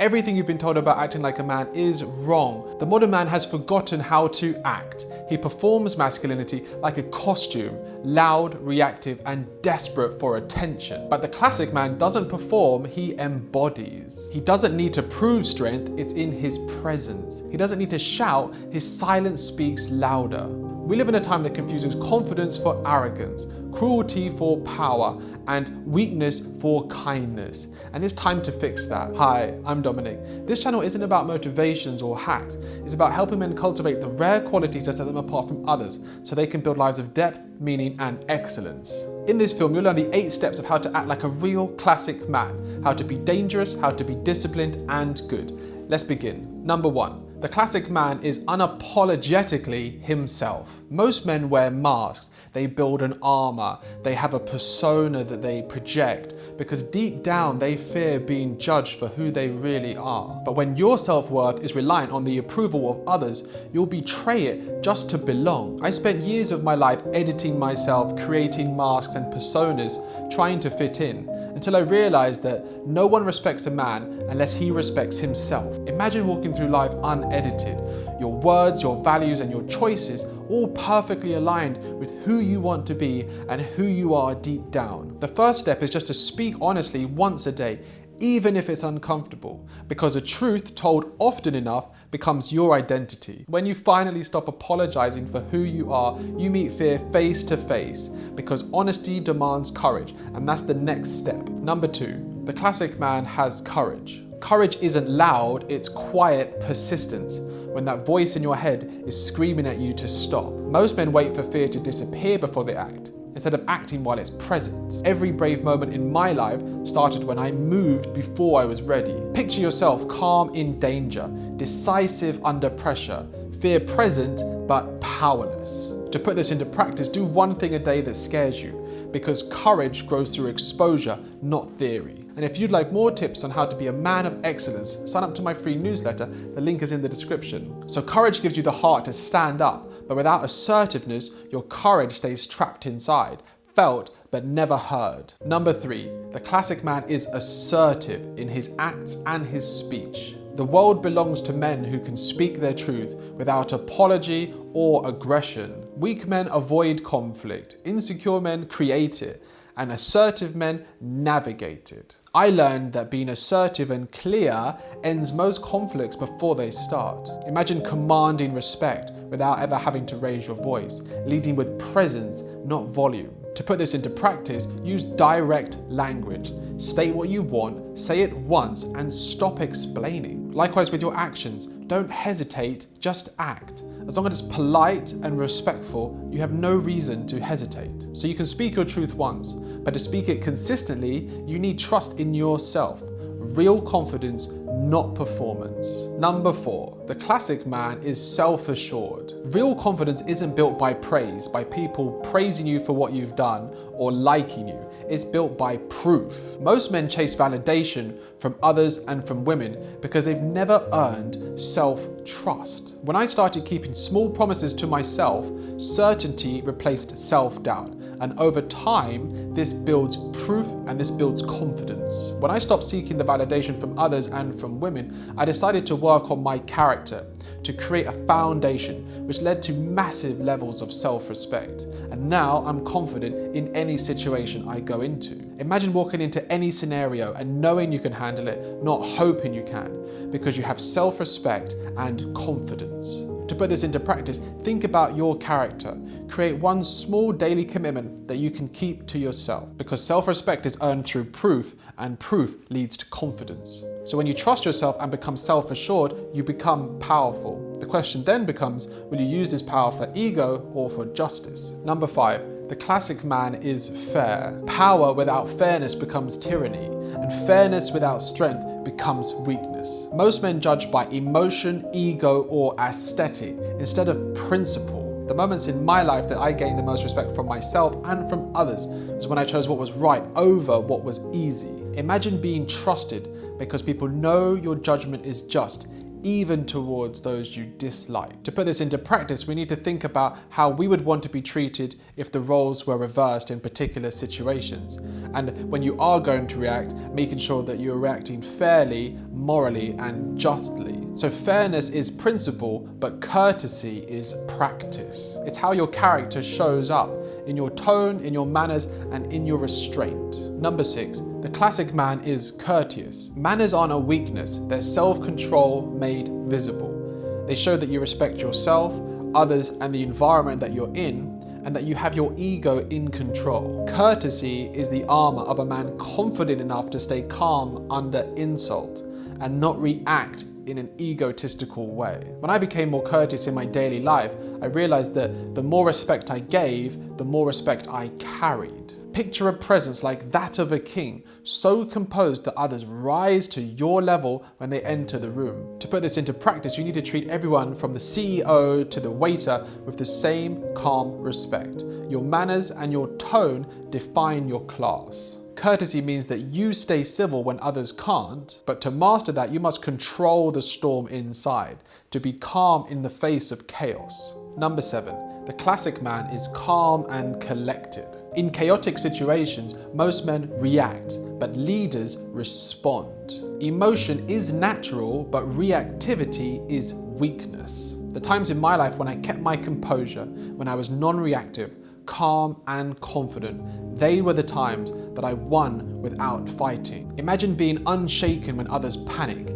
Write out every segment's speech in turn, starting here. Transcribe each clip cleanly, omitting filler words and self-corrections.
Everything you've been told about acting like a man is wrong. The modern man has forgotten how to act. He performs masculinity like a costume, loud, reactive, and desperate for attention. But the classic man doesn't perform, he embodies. He doesn't need to prove strength, it's in his presence. He doesn't need to shout, his silence speaks louder. We live in a time that confuses confidence for arrogance, cruelty for power, and weakness for kindness. And it's time to fix that. Hi, I'm Dominic. This channel isn't about motivations or hacks. It's about helping men cultivate the rare qualities that set them apart from others so they can build lives of depth, meaning, and excellence. In this film, you'll learn the 8 steps of how to act like a real classic man, how to be dangerous, how to be disciplined and good. Let's begin. Number 1. The classic man is unapologetically himself. Most men wear masks. They build an armor. They have a persona that they project because deep down they fear being judged for who they really are. But when your self-worth is reliant on the approval of others, you'll betray it just to belong. I spent years of my life editing myself, creating masks and personas, trying to fit in, until I realized that no one respects a man unless he respects himself. Imagine walking through life unedited. Your words, your values, and your choices all perfectly aligned with who you want to be and who you are deep down. The first step is just to speak honestly once a day, even if it's uncomfortable, because a truth told often enough becomes your identity. When you finally stop apologizing for who you are, you meet fear face to face, because honesty demands courage, and that's the next step. Number 2, the classic man has courage. Courage isn't loud, it's quiet persistence. When that voice in your head is screaming at you to stop. Most men wait for fear to disappear before they act, instead of acting while it's present. Every brave moment in my life started when I moved before I was ready. Picture yourself calm in danger, decisive under pressure, fear present but powerless. To put this into practice, do one thing a day that scares you, because courage grows through exposure, not theory. And if you'd like more tips on how to be a man of excellence, sign up to my free newsletter. The link is in the description. So courage gives you the heart to stand up, but without assertiveness, your courage stays trapped inside, felt but never heard. Number 3, the classic man is assertive in his acts and his speech. The world belongs to men who can speak their truth without apology or aggression. Weak men avoid conflict, insecure men create it, and assertive men navigate it. I learned that being assertive and clear ends most conflicts before they start. Imagine commanding respect without ever having to raise your voice, leading with presence, not volume. To put this into practice, use direct language. State what you want, say it once, and stop explaining. Likewise with your actions, don't hesitate, just act. As long as it's polite and respectful, you have no reason to hesitate. So you can speak your truth once, but to speak it consistently, you need trust in yourself. Real confidence, not performance. Number 4, the classic man is self-assured. Real confidence isn't built by praise, by people praising you for what you've done or liking you. It's built by proof. Most men chase validation from others and from women because they've never earned self-trust. When I started keeping small promises to myself, certainty replaced self-doubt. And over time, this builds proof and this builds confidence. When I stopped seeking the validation from others and from women, I decided to work on my character, to create a foundation, which led to massive levels of self-respect. And now I'm confident in any situation I go into. Imagine walking into any scenario and knowing you can handle it, not hoping you can, because you have self-respect and confidence. To put this into practice, think about your character. Create one small daily commitment that you can keep to yourself, because self-respect is earned through proof, and proof leads to confidence. So when you trust yourself and become self-assured, you become powerful. The question then becomes, will you use this power for ego or for justice? Number 5, the classic man is fair. Power without fairness becomes tyranny, and fairness without strength becomes weakness. Most men judge by emotion, ego, or aesthetic instead of principle. The moments in my life that I gained the most respect from myself and from others was when I chose what was right over what was easy. Imagine being trusted because people know your judgment is just, even towards those you dislike. To put this into practice, we need to think about how we would want to be treated if the roles were reversed in particular situations. And when you are going to react, making sure that you're reacting fairly, morally, and justly. So fairness is principle, but courtesy is practice. It's how your character shows up in your tone, in your manners, and in your restraint. Number 6, the classic man is courteous. Manners aren't a weakness, they're self-control made visible. They show that you respect yourself, others, and the environment that you're in, and that you have your ego in control. Courtesy is the armor of a man confident enough to stay calm under insult and not react in an egotistical way. When I became more courteous in my daily life, I realized that the more respect I gave, the more respect I carried. Picture a presence like that of a king, so composed that others rise to your level when they enter the room. To put this into practice, you need to treat everyone from the CEO to the waiter with the same calm respect. Your manners and your tone define your class. Courtesy means that you stay civil when others can't, but to master that, you must control the storm inside, to be calm in the face of chaos. Number 7, the classic man is calm and collected. In chaotic situations, most men react, but leaders respond. Emotion is natural, but reactivity is weakness. The times in my life when I kept my composure, when I was non-reactive, calm and confident, they were the times that I won without fighting. Imagine being unshaken when others panic.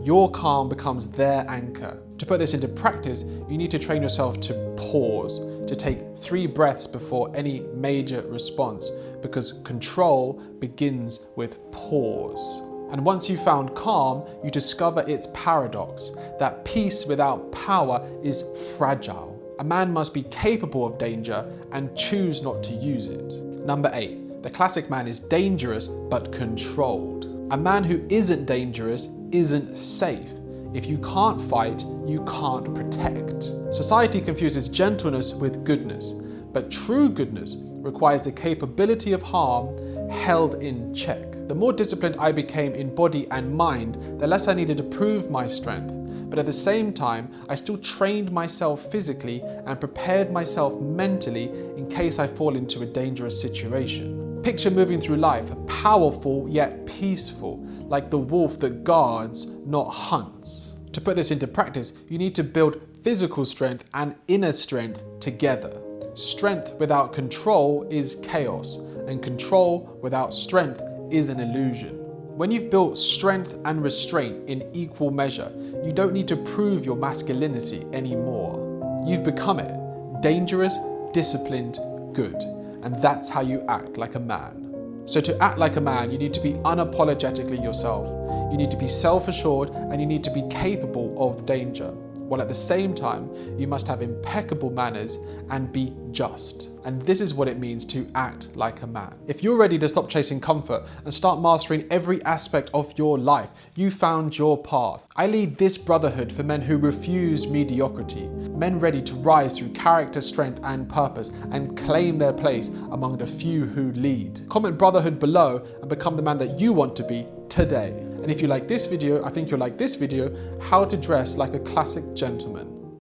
Your calm becomes their anchor. To put this into practice, you need to train yourself to pause, to take 3 breaths before any major response, because control begins with pause. And once you've found calm, you discover its paradox, that peace without power is fragile. A man must be capable of danger and choose not to use it. Number 8, the classic man is dangerous but controlled. A man who isn't dangerous isn't safe. If you can't fight, you can't protect. Society confuses gentleness with goodness, but true goodness requires the capability of harm held in check. The more disciplined I became in body and mind, the less I needed to prove my strength. But at the same time, I still trained myself physically and prepared myself mentally in case I fall into a dangerous situation. Picture moving through life, powerful yet peaceful, like the wolf that guards, not hunts. To put this into practice, you need to build physical strength and inner strength together. Strength without control is chaos, and control without strength is an illusion. When you've built strength and restraint in equal measure, you don't need to prove your masculinity anymore. You've become it, dangerous, disciplined, good. And that's how you act like a man. So to act like a man, you need to be unapologetically yourself. You need to be self-assured and you need to be capable of danger. While at the same time, you must have impeccable manners and be just. And this is what it means to act like a man. If you're ready to stop chasing comfort and start mastering every aspect of your life, you found your path. I lead this brotherhood for men who refuse mediocrity, men ready to rise through character, strength, and purpose and claim their place among the few who lead. Comment brotherhood below and become the man that you want to be today. And if you like this video, I think you'll like this video, how to dress like a classic gentleman.